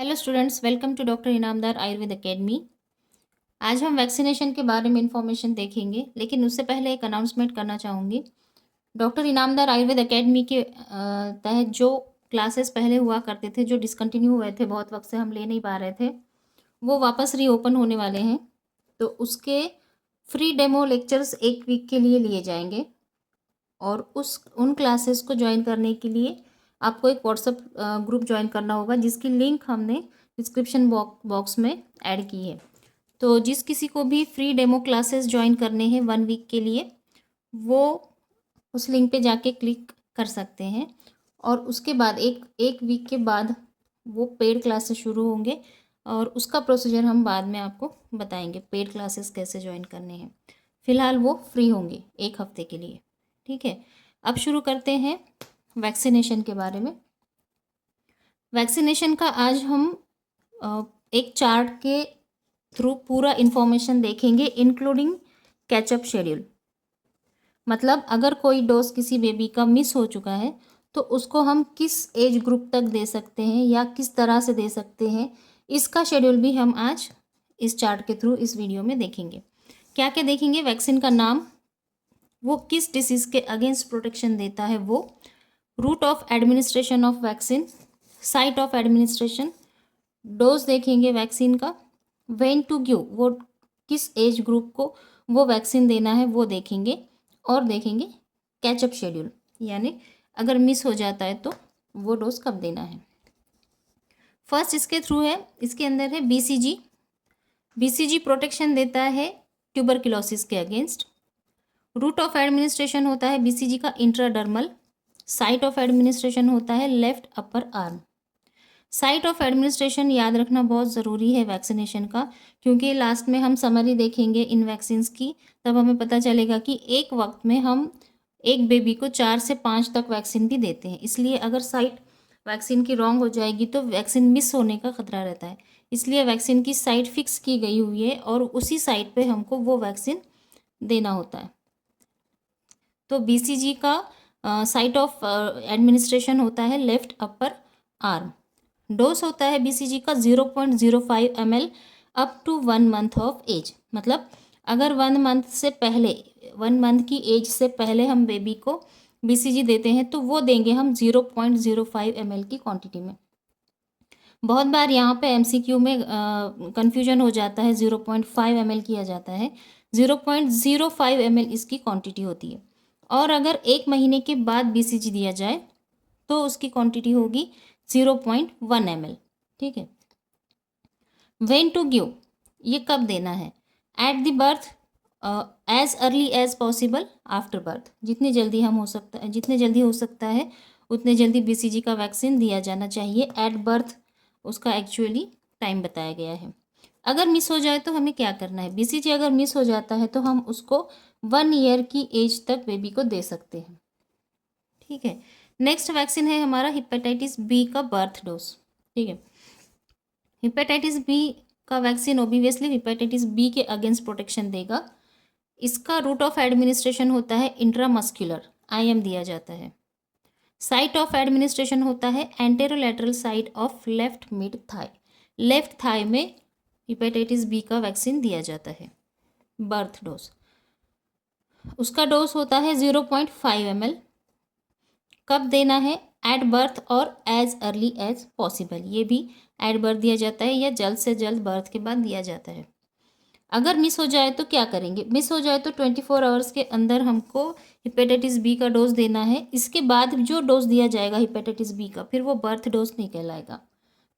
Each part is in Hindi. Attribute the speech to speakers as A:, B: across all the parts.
A: Hello students, welcome to doctor Inamdar Ayurved academy. आज हम वैक्सीनेशन के बारे में इंफॉर्मेशन देखेंगे, लेकिन उससे पहले एक अनाउंसमेंट करना चाहूँगी। डॉक्टर इनामदार आयुर्वेद एकेडमी के तहत जो क्लासेस पहले हुआ करते थे, जो डिसकंटिन्यू हुए थे, बहुत वक्त से हम ले नहीं पा रहे थे, वो वापस रीओपन होने वाले हैं। तो उसके फ्री डेमो लेक्चर्स एक वीक के लिए लिए जाएंगे और उन क्लासेस को ज्वाइन करने के लिए आपको एक व्हाट्सएप ग्रुप ज्वाइन करना होगा, जिसकी लिंक हमने डिस्क्रिप्शन बॉक्स में ऐड की है। तो जिस किसी को भी फ्री डेमो क्लासेस ज्वाइन करने हैं 1 वीक के लिए, वो उस लिंक पे जाके क्लिक कर सकते हैं और उसके बाद एक वीक के बाद वो पेड क्लासेस शुरू होंगे और उसका प्रोसीजर हम बाद में आपको बताएंगे, पेड क्लासेस कैसे ज्वाइन करने हैं। फ़िलहाल वो फ्री होंगे 1 हफ्ते के लिए। ठीक है, अब शुरू करते हैं वैक्सीनेशन के बारे में। वैक्सीनेशन का आज हम एक चार्ट के थ्रू पूरा इन्फॉर्मेशन देखेंगे, इंक्लूडिंग कैचअप शेड्यूल। मतलब अगर कोई डोज किसी बेबी का मिस हो चुका है तो उसको हम किस एज ग्रुप तक दे सकते हैं या किस तरह से दे सकते हैं, इसका शेड्यूल भी हम आज इस चार्ट के थ्रू इस वीडियो में देखेंगे। क्या क्या देखेंगे? वैक्सीन का नाम, वो किस डिसीज़ के अगेंस्ट प्रोटेक्शन देता है, वो route of administration of vaccine, site of administration, dose देखेंगे वैक्सीन का, व्हेन टू गिव, वो किस एज ग्रुप को वो वैक्सीन देना है वो देखेंगे, और देखेंगे कैचअप शेड्यूल, यानी अगर मिस हो जाता है तो वो डोज कब देना है। फर्स्ट इसके थ्रू है, इसके अंदर है बीसीजी। बीसीजी प्रोटेक्शन देता है ट्यूबरक्लोसिस के अगेंस्ट। रूट ऑफ एडमिनिस्ट्रेशन होता है बीसीजी का इंट्राडर्मल। साइट ऑफ एडमिनिस्ट्रेशन होता है left upper arm. Site of administration याद रखना बहुत ज़रूरी है वैक्सीनेशन का, क्योंकि लास्ट में हम समरी देखेंगे इन वैक्सीन्स की, तब हमें पता चलेगा कि एक वक्त में हम एक बेबी को 4 से 5 तक वैक्सीन भी देते हैं। इसलिए अगर साइट वैक्सीन की रॉन्ग हो जाएगी तो वैक्सीन मिस होने का खतरा रहता है। इसलिए वैक्सीन की साइट फिक्स की गई हुई है और उसी साइट पे हमको वो वैक्सीन देना होता है। तो बीसीजी का साइट ऑफ एडमिनिस्ट्रेशन होता है लेफ्ट अपर आर्म। डोज होता है बीसीजी का 0.05 ml up to 1 month of age. मतलब अगर 1 मंथ की एज से पहले हम बेबी को बीसीजी देते हैं तो वो देंगे हम 0.05 ml की क्वांटिटी में। बहुत बार यहाँ पे एमसीक्यू में कंफ्यूजन हो जाता है, 0.5 ml किया जाता है, 0.05 ml इसकी क्वांटिटी होती है। और अगर 1 महीने के बाद बीसीजी दिया जाए तो उसकी क्वांटिटी होगी 0.1 ml। ठीक है। व्हेन टू गिव, ये कब देना है? At the birth, as early as possible after birth. जितनी जल्दी हो सकता है उतने जल्दी बीसीजी का वैक्सीन दिया जाना चाहिए। एट बर्थ उसका एक्चुअली टाइम बताया गया है। अगर मिस हो जाए तो हमें क्या करना है? बीसीजी अगर मिस हो जाता है तो हम उसको 1 ईयर की एज तक बेबी को दे सकते हैं। ठीक है। नेक्स्ट वैक्सीन है हमारा हेपेटाइटिस बी का बर्थ डोज। ठीक है। हेपेटाइटिस बी का वैक्सीन ओब्वियसली हेपेटाइटिस बी के अगेंस्ट प्रोटेक्शन देगा। इसका रूट ऑफ एडमिनिस्ट्रेशन होता है इंट्रामस्कुलर, आईएम दिया जाता है। साइट ऑफ एडमिनिस्ट्रेशन होता है anterolateral side of left mid thigh. Left thigh में हेपेटाइटिस बी का वैक्सीन दिया जाता है। बर्थ डोज, उसका डोज होता है 0.5 ml। कब देना है? एट बर्थ और एज अर्ली एज पॉसिबल। ये भी एट बर्थ दिया जाता है या जल्द से जल्द बर्थ के बाद दिया जाता है। अगर मिस हो जाए तो क्या करेंगे? मिस हो जाए तो 24 आवर्स के अंदर हमको हेपेटाइटिस बी का डोज देना है। इसके बाद जो डोज दिया जाएगा हेपेटाइटिस बी का, फिर वो बर्थ डोज नहीं कहलाएगा,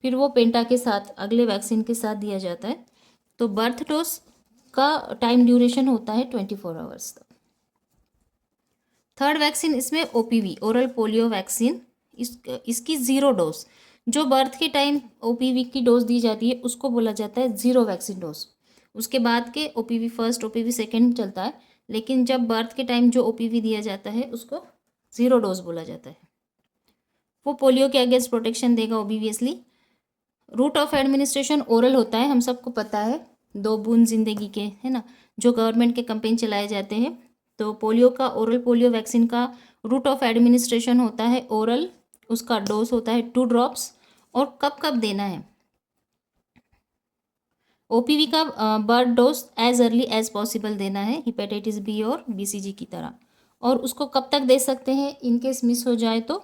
A: फिर वो पेंटा के साथ, अगले वैक्सीन के साथ दिया जाता है। तो बर्थ डोज का टाइम ड्यूरेशन होता है 24 आवर्स तक। थर्ड वैक्सीन इसमें ओपीवी, ओरल पोलियो वैक्सीन। इसकी 0 डोज, जो बर्थ के टाइम ओपीवी की डोज दी जाती है उसको बोला जाता है 0 वैक्सीन डोज। उसके बाद के ओपीवी फर्स्ट, ओपीवी सेकेंड चलता है, लेकिन जब बर्थ के टाइम जो ओपीवी दिया जाता है उसको 0 डोज बोला जाता है। वो पोलियो के अगेंस्ट प्रोटेक्शन देगा obviously. Route of administration oral होता है, हम सबको पता है, 2 बूंद जिंदगी के, है ना, जो गवर्नमेंट के कैंपेन चलाए जाते हैं। तो पोलियो का, ओरल पोलियो वैक्सीन का रूट ऑफ एडमिनिस्ट्रेशन होता है ओरल। उसका डोज होता है 2 ड्रॉप्स। और कब कब देना है? ओपीवी का birth dose as early as possible देना है, हेपेटाइटिस बी और बीसीजी की तरह। और उसको कब तक दे सकते हैं? इनकेस मिस हो जाए तो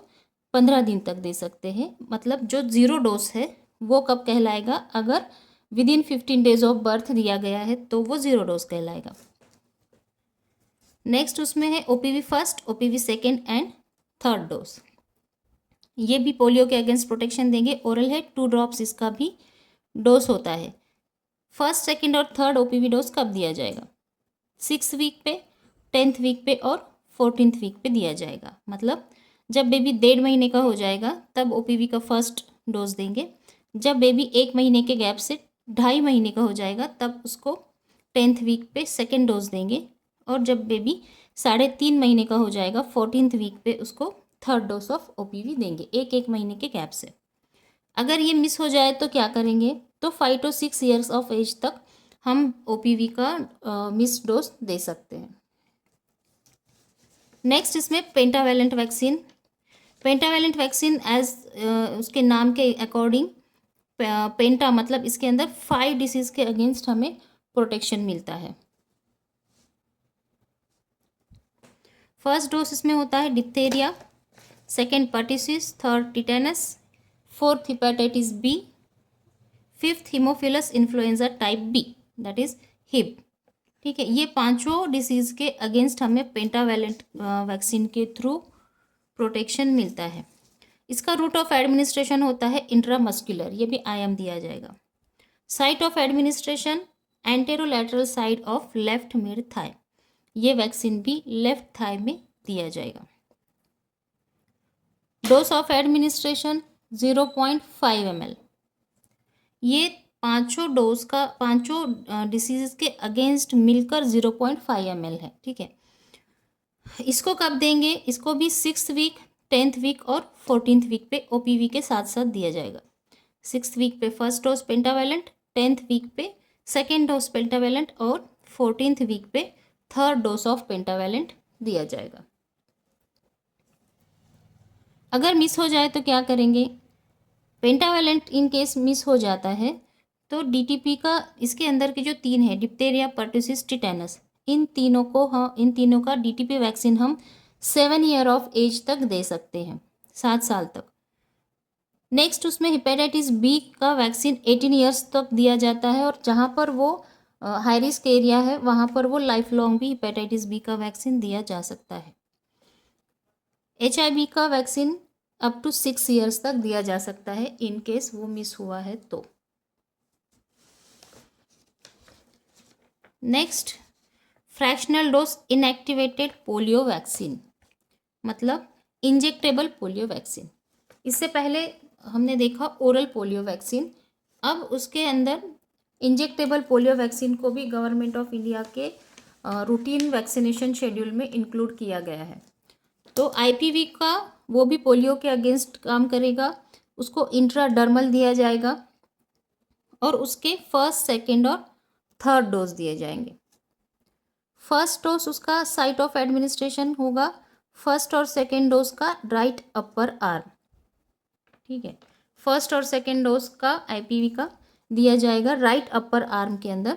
A: 15 दिन तक दे सकते हैं। मतलब जो 0 डोज है वो कब कहलाएगा? अगर विदिन 15 डेज ऑफ बर्थ दिया गया है तो वो 0 डोज कहलाएगा। नेक्स्ट उसमें है OPV first, OPV second and third dose. ये भी पोलियो के अगेंस्ट प्रोटेक्शन देंगे। ओरल है, 2 ड्रॉप्स इसका भी डोज होता है। फर्स्ट, सेकेंड और थर्ड ओपीवी डोज कब दिया जाएगा? 6 वीक पे, 10th वीक पे और 14th वीक पे दिया जाएगा। मतलब जब बेबी 1.5 महीने का हो जाएगा तब ओपीवी का फर्स्ट डोज देंगे। जब बेबी 1 महीने के गैप से 2.5 महीने का हो जाएगा तब उसको 10th वीक पे सेकेंड डोज देंगे। और जब बेबी 3.5 महीने का हो जाएगा 14th वीक पे उसको थर्ड डोज ऑफ ओपीवी देंगे, 1 महीने के गैप से। अगर ये मिस हो जाए तो क्या करेंगे? तो 5 to 6 ईयर्स ऑफ एज तक हम ओपीवी का मिस डोज दे सकते हैं। नेक्स्ट इसमें pentavalent vaccine. Pentavalent vaccine as उसके नाम के अकॉर्डिंग, पेंटा मतलब इसके अंदर 5 डिसीज के अगेंस्ट हमें प्रोटेक्शन मिलता है। फर्स्ट डोज इसमें होता है diphtheria, second pertussis, third tetanus, fourth hepatitis B, fifth haemophilus influenza type B, that is Hib. ठीक है, ये 5 डिसीज के अगेंस्ट हमें पेंटावेलेंट वैक्सीन के थ्रू प्रोटेक्शन मिलता है। इसका रूट ऑफ एडमिनिस्ट्रेशन होता है इंट्रामस्कुलर, ये भी आईएम दिया जाएगा। Site of administration anterolateral side of left mid thigh, ये वैक्सीन भी लेफ्ट थाई में दिया जाएगा। Dose of administration 0.5 ml। ये 5 का 5 डिसीज के अगेंस्ट मिलकर 0.5 ml है। ठीक है, इसको कब देंगे? इसको भी 6th वीक, 10th वीक और 14th वीक पे ओपीवी के साथ साथ दिया जाएगा। 6th वीक पे first dose pentavalent, 10th week पे सेकेंड डोज पेंटावेलेंट और 14th वीक पे थर्ड डोज ऑफ पेंटावेलेंट दिया जाएगा। अगर मिस हो जाए तो क्या करेंगे? पेंटावेलेंट इन केस मिस हो जाता है तो डीटीपी का इसके अंदर के जो 3 है, डिप्थेरिया, पर्टुसिस, टिटेनस, इन तीनों का डीटीपी वैक्सीन हम 7 ईयर ऑफ एज तक दे सकते हैं, 7 साल तक। नेक्स्ट उसमें हेपेटाइटिस बी का वैक्सीन 18 ईयर्स तक दिया जाता है, और जहाँ पर वो हाई रिस्क एरिया है वहाँ पर वो लाइफ लॉन्ग भी हेपेटाइटिस बी का वैक्सीन दिया जा सकता है। HIV का वैक्सीन अप टू 6 ईयर्स तक दिया जा सकता है इन केस वो मिस हुआ है तो। Next, fractional dose inactivated polio vaccine, मतलब इंजेक्टेबल पोलियो वैक्सीन। इससे पहले हमने देखा ओरल पोलियो वैक्सीन, अब उसके अंदर इंजेक्टेबल पोलियो वैक्सीन को भी गवर्नमेंट ऑफ इंडिया के रूटीन वैक्सीनेशन शेड्यूल में इंक्लूड किया गया है। तो IPV का वो भी पोलियो के अगेंस्ट काम करेगा, उसको इंट्राडर्मल दिया जाएगा और उसके फर्स्ट, सेकेंड और थर्ड डोज दिए जाएंगे। फर्स्ट डोज उसका साइट ऑफ एडमिनिस्ट्रेशन होगा फर्स्ट और सेकेंड डोज का राइट अपर आर्म। ठीक है, फर्स्ट और सेकेंड डोज का IPV का दिया जाएगा राइट अपर आर्म के अंदर,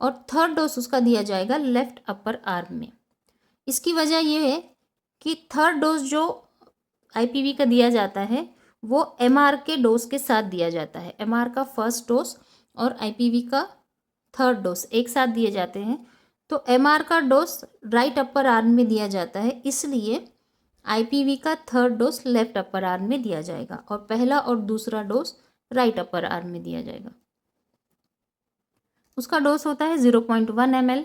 A: और थर्ड डोज उसका दिया जाएगा लेफ्ट अपर आर्म में। इसकी वजह यह है कि थर्ड डोज जो IPV का दिया जाता है वो MR के डोज के साथ दिया जाता है। MR का फर्स्ट डोज और IPV का थर्ड डोज एक साथ दिए जाते हैं, तो MR का डोज राइट अपर आर्म में दिया जाता है, इसलिए IPV का third dose left upper arm में दिया जाएगा और पहला और दूसरा डोज राइट अपर आर्म में दिया जाएगा। उसका डोज होता है 0.1 ml।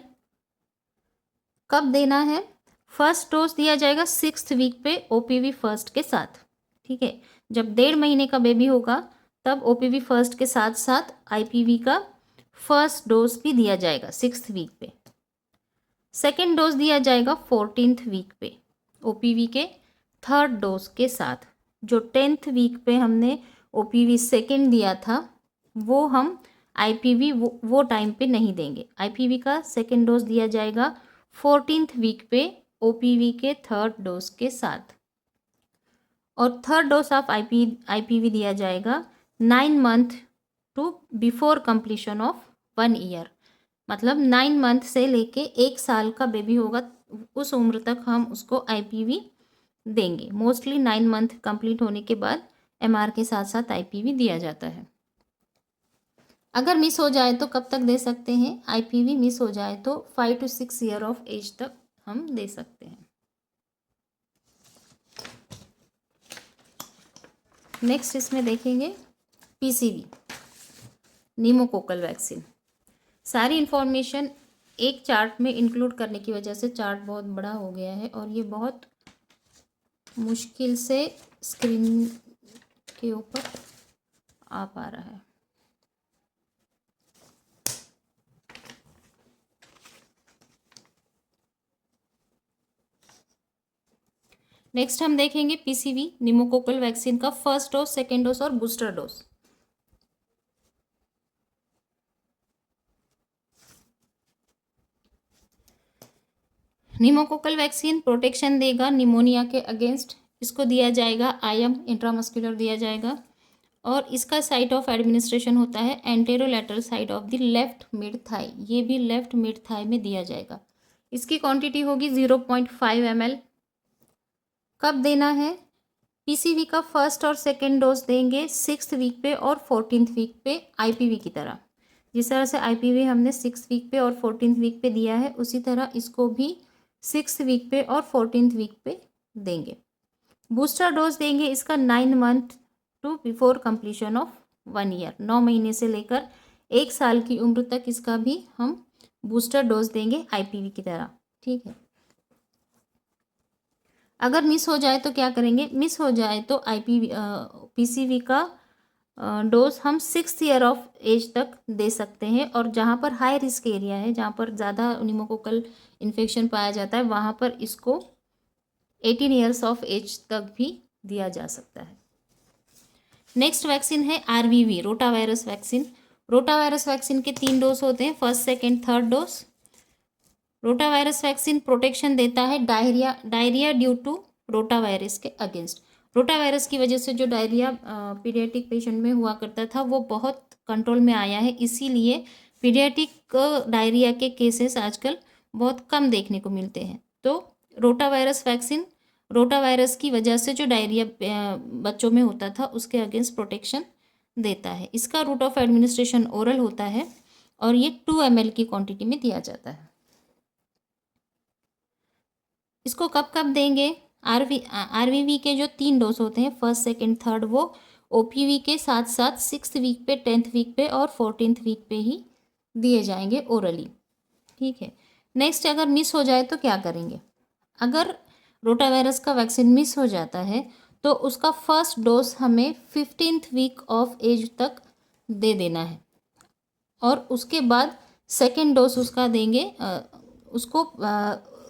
A: कब देना है? फर्स्ट डोज दिया जाएगा 6th वीक पे OPV फर्स्ट के साथ। ठीक है, जब 1.5 महीने का बेबी होगा तब OPV फर्स्ट के साथ साथ IPV का फर्स्ट डोज भी दिया जाएगा 6th वीक पे। सेकेंड डोज दिया जाएगा 14th वीक पे OPV के थर्ड डोज के साथ। जो 10th वीक पे हमने OPV सेकेंड दिया था वो हम IPV वो टाइम पे नहीं देंगे। IPV का सेकेंड डोज दिया जाएगा 14th वीक पे OPV के थर्ड डोज के साथ, और थर्ड डोज ऑफ IPV दिया जाएगा 9 month to before completion of 1 year, मतलब 9 मंथ से लेके 1 साल का बेबी होगा उस उम्र तक हम उसको IPV देंगे। मोस्टली 9 मंथ कंप्लीट होने के बाद MR के साथ साथ IPV दिया जाता है। अगर मिस हो जाए तो कब तक दे सकते हैं? IPV मिस हो जाए तो 5 to 6 ईयर ऑफ एज तक हम दे सकते हैं। नेक्स्ट इसमें देखेंगे PCV, न्यूमोकोकल वैक्सीन। सारी इन्फॉर्मेशन एक चार्ट में इंक्लूड करने की वजह से चार्ट बहुत बड़ा हो गया है और ये बहुत मुश्किल से स्क्रीन के ऊपर आ पा रहा है। नेक्स्ट हम देखेंगे PCV, न्यूमोकोकल वैक्सीन का फर्स्ट डोज, सेकेंड डोज और booster dose. Pneumococcal vaccine protection देगा निमोनिया के अगेंस्ट। इसको दिया जाएगा IM, इंट्रामस्कुलर दिया जाएगा और इसका साइट ऑफ एडमिनिस्ट्रेशन होता है anterolateral side of the left mid thigh. ये भी लेफ्ट मिड थाई में दिया जाएगा। इसकी क्वांटिटी होगी 0.5 ml। कब देना है? PCV का फर्स्ट और सेकेंड डोज देंगे 6th वीक पे और 14th वीक पे IPV की तरह। जिस तरह से IPV हमने 6th वीक पे और 14th वीक पे दिया है उसी तरह इसको भी 6th वीक पे और 14th वीक पे देंगे। बूस्टर डोज देंगे इसका 9 month to before completion of 1 year, 9 महीने से लेकर 1 साल की उम्र तक इसका भी हम बूस्टर डोज देंगे IPV की तरह। ठीक है। अगर मिस हो जाए तो क्या करेंगे? मिस हो जाए तो PCV का डोज हम 6th ईयर ऑफ एज तक दे सकते हैं और जहाँ पर हाई रिस्क एरिया है, जहाँ पर ज़्यादा न्यूमोकोकल इन्फेक्शन पाया जाता है, वहाँ पर इसको 18 ईयर्स ऑफ एज तक भी दिया जा सकता है। नेक्स्ट वैक्सीन है RVV, rotavirus vaccine. Rotavirus vaccine के 3 डोज होते हैं, first, second, third dose. Rotavirus vaccine protection देता है डायरिया ड्यू टू रोटावायरस के अगेंस्ट। रोटावायरस की वजह से जो डायरिया पीडियाट्रिक पेशेंट में हुआ करता था वो बहुत कंट्रोल में आया है, इसीलिए पीडियाट्रिक डायरिया के केसेस आजकल बहुत कम देखने को मिलते हैं। तो रोटावायरस वैक्सीन रोटावायरस की वजह से जो डायरिया बच्चों में होता था उसके अगेंस्ट प्रोटेक्शन देता है। इसका रूट ऑफ एडमिनिस्ट्रेशन ओरल होता है और ये 2 ml की क्वांटिटी में दिया जाता है। इसको कब कब देंगे? RVV के जो 3 डोज होते हैं, फर्स्ट, सेकेंड, थर्ड, वो OPV के साथ साथ 6th वीक पे, 10th वीक पे और 14th वीक पे ही दिए जाएंगे ओरली। ठीक है। नेक्स्ट, अगर मिस हो जाए तो क्या करेंगे? अगर रोटावायरस का वैक्सीन मिस हो जाता है तो उसका फर्स्ट डोज हमें 15th वीक ऑफ एज तक दे देना है और उसके बाद सेकेंड डोज उसका देंगे। उसको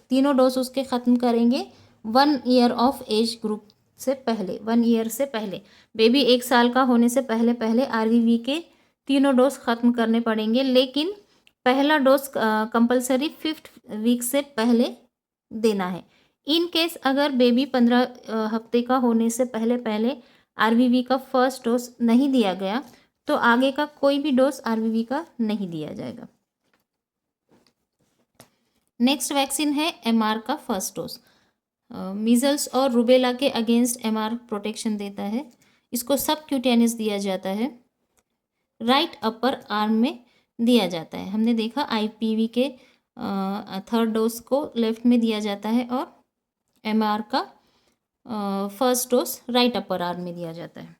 A: तीनों डोज उसके ख़त्म करेंगे 1 ईयर ऑफ एज ग्रुप से पहले, 1 ईयर से पहले। बेबी 1 साल का होने से पहले पहले RVV के तीनों डोज ख़त्म करने पड़ेंगे, लेकिन पहला डोज कंपलसरी 5th वीक से पहले देना है। इन केस अगर बेबी 15 हफ्ते का होने से पहले पहले RVV का फर्स्ट डोज नहीं दिया गया तो आगे का कोई भी डोज RVV का नहीं दिया जाएगा। नेक्स्ट वैक्सीन है MR का फर्स्ट डोज। मीजल्स और रूबेला के अगेंस्ट MR प्रोटेक्शन देता है। इसको सबक्यूटेनियस दिया जाता है, राइट अपर आर्म में दिया जाता है। हमने देखा IPV के थर्ड डोज को लेफ्ट में दिया जाता है और MR का first dose right upper arm में दिया जाता है।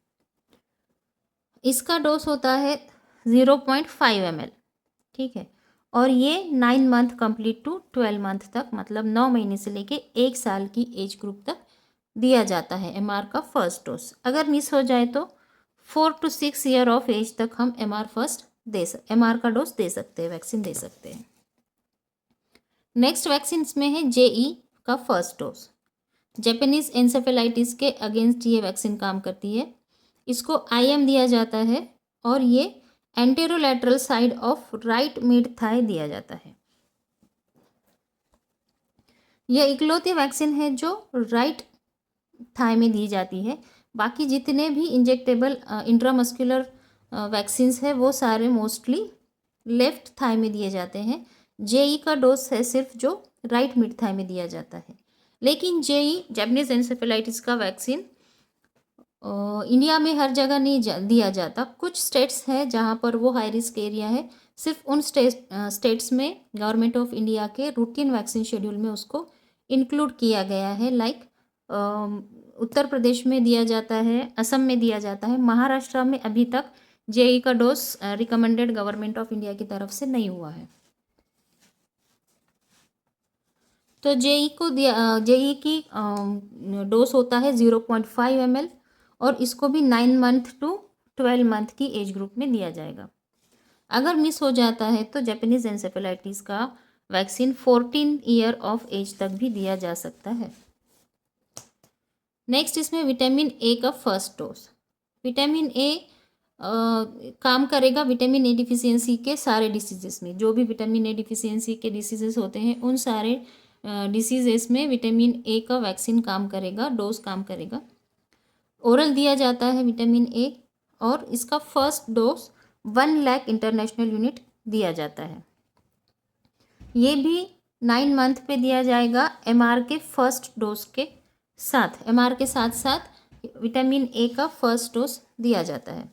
A: इसका डोज होता है 0.5 ml। ठीक है। और ये 9 मंथ कंप्लीट टू 12 मंथ तक, मतलब 9 महीने से लेके 1 साल की एज ग्रुप तक दिया जाता है MR का फर्स्ट डोज। अगर मिस हो जाए तो 4 to 6 ईयर ऑफ एज तक हम MR का डोज दे सकते हैं, वैक्सीन दे सकते हैं। नेक्स्ट वैक्सीन में है JE का फर्स्ट डोज। जापानीज एंसेफेलाइटिस के अगेंस्ट ये वैक्सीन काम करती है। इसको IM दिया जाता है और ये anterolateral side of right mid thigh दिया जाता है। यह इकलौती वैक्सीन है जो राइट थाई में दी जाती है। बाकी जितने भी इंजेक्टेबल इंट्रामस्कुलर वैक्सीन्स है वो सारे मोस्टली लेफ्ट थाई में दिए जाते हैं। जेई का डोज है सिर्फ जो राइट मिड थाई में दिया जाता है। लेकिन जेई जैपनीज एन्सेफेलाइटिस का वैक्सीन इंडिया में हर जगह नहीं दिया जाता। कुछ स्टेट्स हैं जहाँ पर वो हाई रिस्क एरिया है, सिर्फ उन स्टेट्स में गवर्नमेंट ऑफ इंडिया के रूटीन वैक्सीन शेड्यूल में उसको इंक्लूड किया गया है। लाइक उत्तर प्रदेश में दिया जाता है, असम में दिया जाता है, महाराष्ट्र में अभी तक जेई का dose recommended government of India की तरफ से नहीं हुआ है। तो जेई की डोज होता है 0.5 ml और इसको भी 9 मंथ टू 12 मंथ की एज ग्रुप में दिया जाएगा। अगर मिस हो जाता है तो जापानीज एन्सेफेलाइटिस का वैक्सीन 14 ईयर ऑफ एज तक भी दिया जा सकता है। नेक्स्ट इसमें विटामिन ए का फर्स्ट डोज। विटामिन ए काम करेगा विटामिन ए डिफिशियंसी के सारे डिसीजेस में। जो भी विटामिन ए डिफिशियंसी के डिसीजेस होते हैं उन सारे डिसीजेस में विटामिन ए का वैक्सीन काम करेगा, डोज काम करेगा। ओरल दिया जाता है विटामिन ए और इसका first dose 1 lakh international unit दिया जाता है। ये भी 9 मंथ पे दिया जाएगा एमआर के फर्स्ट डोज के साथ। एमआर के साथ साथ विटामिन ए का फर्स्ट डोज दिया जाता है।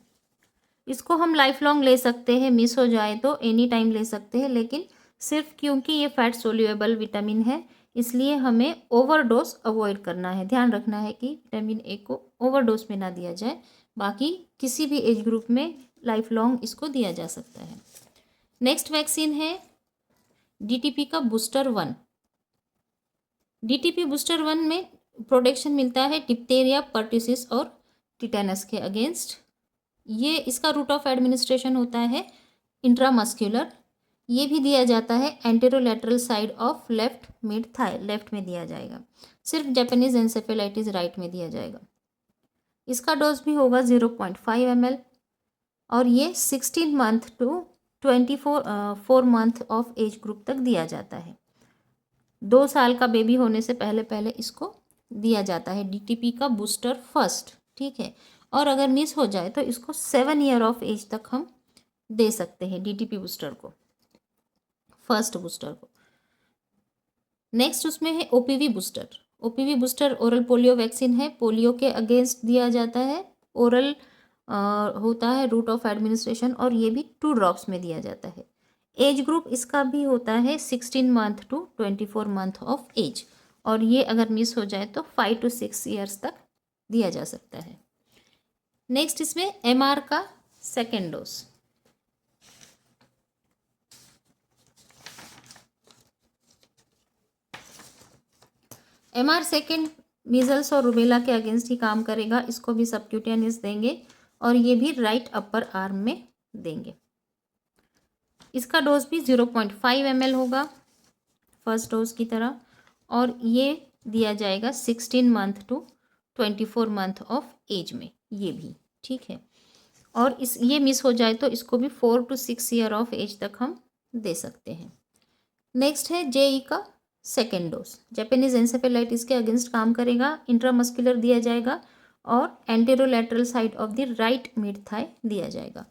A: इसको हम लाइफ लॉन्ग ले सकते हैं, मिस हो जाए तो एनी टाइम ले सकते हैं, लेकिन सिर्फ क्योंकि ये फैट सोल्यूएबल विटामिन है इसलिए हमें ओवरडोज अवॉइड करना है। ध्यान रखना है कि विटामिन ए को ओवरडोज में ना दिया जाए। बाकी किसी भी एज ग्रुप में लाइफ लॉन्ग इसको दिया जा सकता है। नेक्स्ट वैक्सीन है डीटीपी का बूस्टर 1। डीटीपी बूस्टर 1 में प्रोटेक्शन मिलता है डिप्थेरिया, पर्टिसिस और टिटेनस के अगेंस्ट। ये इसका रूट ऑफ एडमिनिस्ट्रेशन होता है इंट्रामस्क्यूलर। ये भी दिया जाता है anterolateral side of left mid thigh, left में दिया जाएगा। सिर्फ जापानीज एन्सेफेलाइटिस राइट में दिया जाएगा। इसका डोज भी होगा 0.5 ml और ये 16 month to 24 month of age group तक दिया जाता है। 2 साल का बेबी होने से पहले पहले इसको दिया जाता है डीटीपी का बूस्टर फर्स्ट, ठीक है। और अगर मिस हो जाए तो इसको 7 ईयर ऑफ एज तक हम दे सकते हैं डीटीपी बूस्टर को, फर्स्ट बूस्टर को। नेक्स्ट उसमें है OPV booster. OPV booster oral polio vaccine है, पोलियो के अगेंस्ट दिया जाता है। ओरल होता है रूट ऑफ एडमिनिस्ट्रेशन और ये भी 2 ड्रॉप्स में दिया जाता है। एज ग्रुप इसका भी होता है 16 month to 24 month of age और ये अगर मिस हो जाए तो 5 to 6 ईयर्स तक दिया जा सकता है। नेक्स्ट इसमें एमआर का second dose. MR second measles और रुबेला के अगेंस्ट ही काम करेगा। इसको भी सबक्यूटेनियस देंगे और ये भी राइट अपर आर्म में देंगे। इसका डोज भी 0.5 ml होगा फर्स्ट डोज की तरह और ये दिया जाएगा 16 month to 24 month of age में, ये भी ठीक है। और ये मिस हो जाए तो इसको भी 4 to 6 ईयर ऑफ एज तक हम दे सकते हैं। नेक्स्ट है जेई का सेकेंड डोज। जापानीज एन्सेफेलाइटिस के अगेंस्ट काम करेगा, इंट्रामस्कुलर दिया जाएगा और anterolateral side of the right mid thigh दिया जाएगा।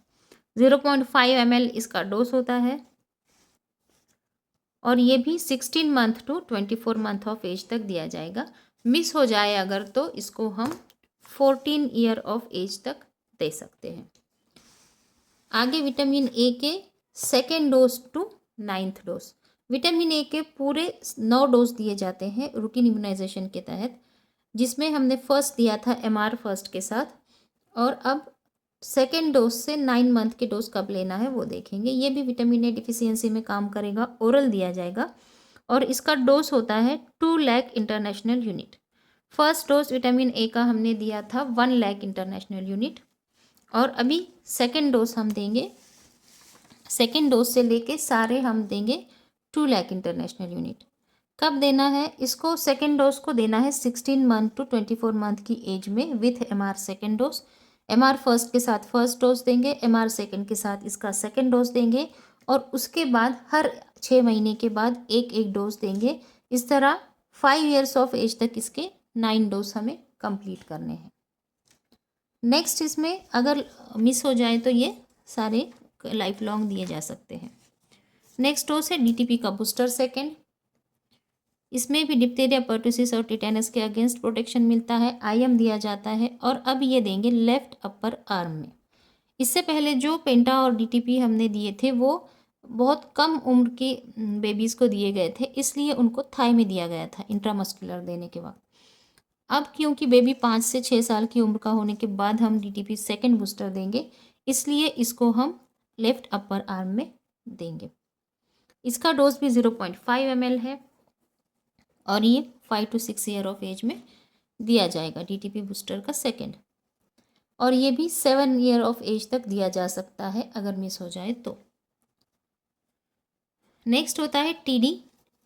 A: 0.5 ml इसका डोज होता है और ये भी 16 month to 24 month of age तक दिया जाएगा। मिस हो जाए अगर तो इसको हम 14 ईयर ऑफ एज तक दे सकते हैं। आगे विटामिन ए के second dose to 9th dose. Vitamin A के पूरे 9 डोज दिए जाते हैं रूटीन इम्यूनाइजेशन के तहत, जिसमें हमने फर्स्ट दिया था एमआर फर्स्ट के साथ। और अब सेकेंड डोज से 9 मंथ के डोज कब लेना है वो देखेंगे। ये भी विटामिन ए डिफिशियंसी में काम करेगा, ओरल दिया जाएगा और इसका डोज होता है 2 lakh international unit. First dose vitamin ए का हमने दिया था 1 लाख इंटरनेशनल यूनिट और अभी सेकेंड डोज हम देंगे। सेकेंड डोज से लेके सारे हम देंगे 2 लाख इंटरनेशनल यूनिट। कब देना है इसको? सेकेंड डोज को देना है 16 मंथ टू 24 मंथ की एज में with MR second dose. MR first के साथ फर्स्ट डोज देंगे, एमआर सेकेंड के साथ इसका सेकेंड डोज देंगे और उसके बाद हर 6 महीने के बाद एक एक डोज देंगे। इस तरह 5 ईयर्स ऑफ एज तक इसके 9 डोज हमें कंप्लीट करने हैं। नेक्स्ट इसमें अगर मिस हो जाए तो ये सारे लाइफ लॉन्ग दिए जा सकते हैं। नेक्स्ट डोज है डीटीपी का बूस्टर सेकेंड। इसमें भी डिप्थीरिया, पर्टुसिस और टिटेनस के अगेंस्ट प्रोटेक्शन मिलता है। आईएम दिया जाता है और अब ये देंगे लेफ्ट अपर आर्म में। इससे पहले जो पेंटा और डीटीपी हमने दिए थे वो बहुत कम उम्र के बेबीज़ को दिए गए थे, इसलिए उनको थाई में दिया गया था इंट्रामस्कुलर देने के बाद। अब क्योंकि बेबी 5 से 6 साल की उम्र का होने के बाद हम डीटीपी सेकेंड बूस्टर देंगे, इसलिए इसको हम लेफ्ट अपर आर्म में देंगे। इसका डोज भी 0.5 ml है और ये 5 to 6 ईयर ऑफ एज में दिया जाएगा डीटीपी बूस्टर का सेकेंड। और ये भी 7 ईयर ऑफ एज तक दिया जा सकता है अगर मिस हो जाए तो। नेक्स्ट होता है टीडी।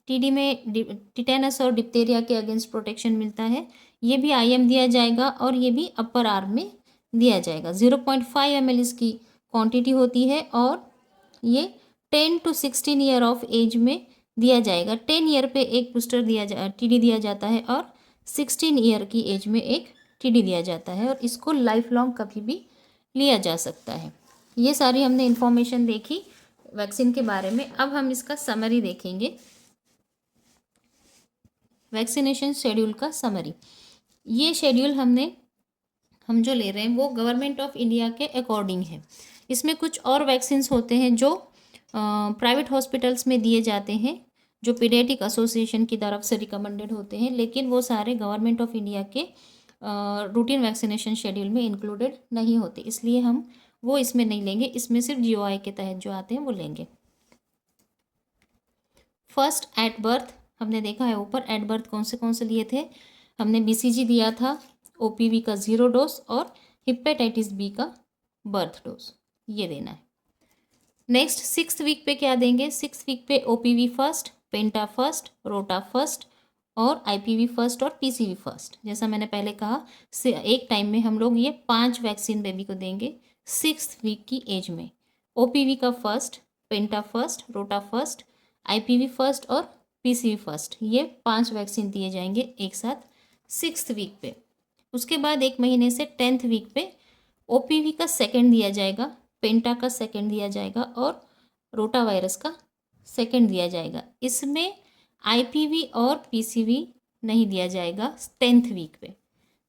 A: टीडी में टिटेनस और डिप्थीरिया के अगेंस्ट प्रोटेक्शन मिलता है। ये भी आईएम दिया जाएगा और ये भी अपर आर्म में दिया जाएगा। 0.5 ml इसकी क्वांटिटी होती है और ये 10 to 16 ईयर ऑफ एज में दिया जाएगा। 10 ईयर पे एक बूस्टर टीडी दिया जाता है और 16 ईयर की एज में एक टीडी दिया जाता है और इसको लाइफ लॉन्ग कभी भी लिया जा सकता है। ये सारी हमने इन्फॉर्मेशन देखी वैक्सीन के बारे में। अब हम इसका समरी देखेंगे, वैक्सीनेशन शेड्यूल का समरी। ये शेड्यूल हम जो ले रहे हैं वो गवर्नमेंट ऑफ इंडिया के अकॉर्डिंग है। इसमें कुछ और वैक्सीन्स होते हैं जो प्राइवेट हॉस्पिटल्स में दिए जाते हैं, जो पीडियाट्रिक एसोसिएशन की तरफ से रिकमेंडेड होते हैं, लेकिन वो सारे गवर्नमेंट ऑफ इंडिया के रूटीन वैक्सीनेशन शेड्यूल में इंक्लूडेड नहीं होते, इसलिए हम वो इसमें नहीं लेंगे। इसमें सिर्फ जीओआई के तहत जो आते हैं वो लेंगे। फर्स्ट एट बर्थ हमने देखा है ऊपर। एट बर्थ कौन से लिए थे? हमने बीसीजी दिया था, ओपीवी का 0 डोज और हेपेटाइटिस बी का बर्थ डोज, ये देना है। नेक्स्ट 6th वीक पे क्या देंगे? 6th वीक पे ओपीवी फर्स्ट, पेंटा फर्स्ट, रोटा फर्स्ट और आईपीवी फर्स्ट और पीसीवी फर्स्ट। जैसा मैंने पहले कहा, एक टाइम में हम लोग ये 5 वैक्सीन बेबी को देंगे 6th वीक की एज में। ओपीवी का फर्स्ट, पेंटा फर्स्ट, रोटा फर्स्ट, आईपीवी फर्स्ट और पीसीवी फर्स्ट, ये 5 वैक्सीन दिए जाएंगे एक साथ 6th वीक पे। उसके बाद 1 महीने से 10th वीक पे ओपीवी का सेकेंड दिया जाएगा, पेंटा का सेकेंड दिया जाएगा और रोटा वायरस का सेकेंड दिया जाएगा। इसमें आईपीवी और पीसीवी नहीं दिया जाएगा 10th वीक पे।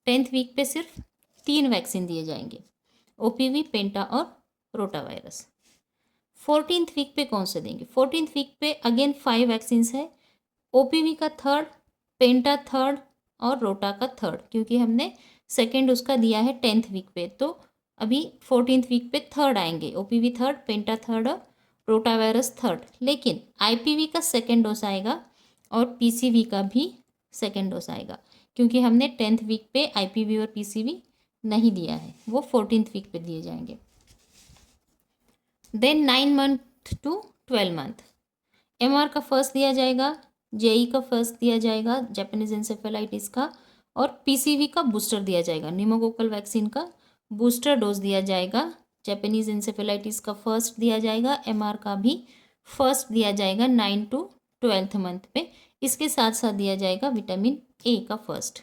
A: 10th वीक पे सिर्फ 3 वैक्सीन दिए जाएंगे, ओपीवी, पेंटा और रोटा वायरस। 14th वीक पे कौन से देंगे? 14th वीक पे अगेन 5 वैक्सीन्स है, ओपीवी का थर्ड, पेंटा थर्ड और रोटा का थर्ड, क्योंकि हमने सेकेंड उसका दिया है 10th वीक पे, तो अभी 14th वीक पे थर्ड आएंगे, ओपीवी थर्ड, पेंटा थर्ड और रोटा वायरस थर्ड। लेकिन आईपीवी का सेकेंड डोज आएगा और पीसीवी का भी सेकेंड डोज आएगा, क्योंकि हमने 10th वीक पे आईपीवी और पीसीवी नहीं दिया है, वो 14th वीक पे दिए जाएंगे। Then 9 month to 12 month MR का फर्स्ट दिया जाएगा, जेई का फर्स्ट दिया जाएगा, जापानीज इंसेफेलाइटिस का, और पीसीवी का बूस्टर दिया जाएगा। निमोकोकल वैक्सीन का बूस्टर डोज दिया जाएगा, जापानीज इंसेफेलाइटिस का फर्स्ट दिया जाएगा, एमआर का भी फर्स्ट दिया जाएगा 9 to 12th मंथ पे। इसके साथ साथ दिया जाएगा विटामिन ए का फर्स्ट।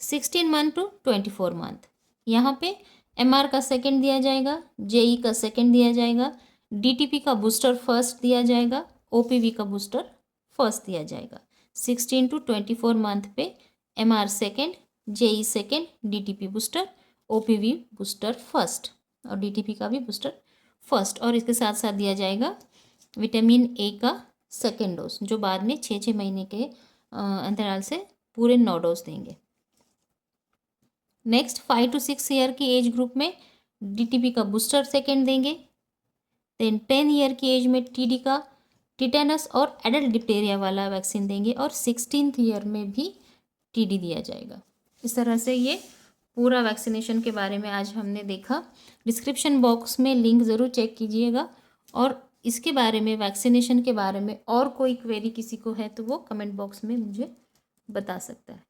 A: 16 मंथ टू 24 मंथ यहाँ पे एमआर का सेकेंड दिया जाएगा, जेई का सेकेंड दिया जाएगा, डीटीपी का बूस्टर फर्स्ट दिया जाएगा, ओपीवी का बूस्टर फर्स्ट दिया जाएगा। 16 to 24 मंथ पे MR second, JE second, DTP booster, OPV booster first और डीटीपी का भी बूस्टर फर्स्ट। और इसके साथ साथ दिया जाएगा विटामिन ए का सेकेंड डोज, जो बाद में 6 महीने के अंतराल से पूरे 9 डोज देंगे। नेक्स्ट 5 to 6 ईयर की एज ग्रुप में डीटीपी का बूस्टर सेकेंड देंगे। देन 10 ईयर की एज में टीडी का टिटेनस और एडल्ट डिप्टेरिया वाला वैक्सीन देंगे और 16th ईयर में भी टीडी दिया जाएगा। इस तरह से ये पूरा वैक्सीनेशन के बारे में आज हमने देखा। डिस्क्रिप्शन बॉक्स में लिंक ज़रूर चेक कीजिएगा, और इसके बारे में, वैक्सीनेशन के बारे में और कोई क्वेरी किसी को है तो वो कमेंट बॉक्स में मुझे बता सकता है।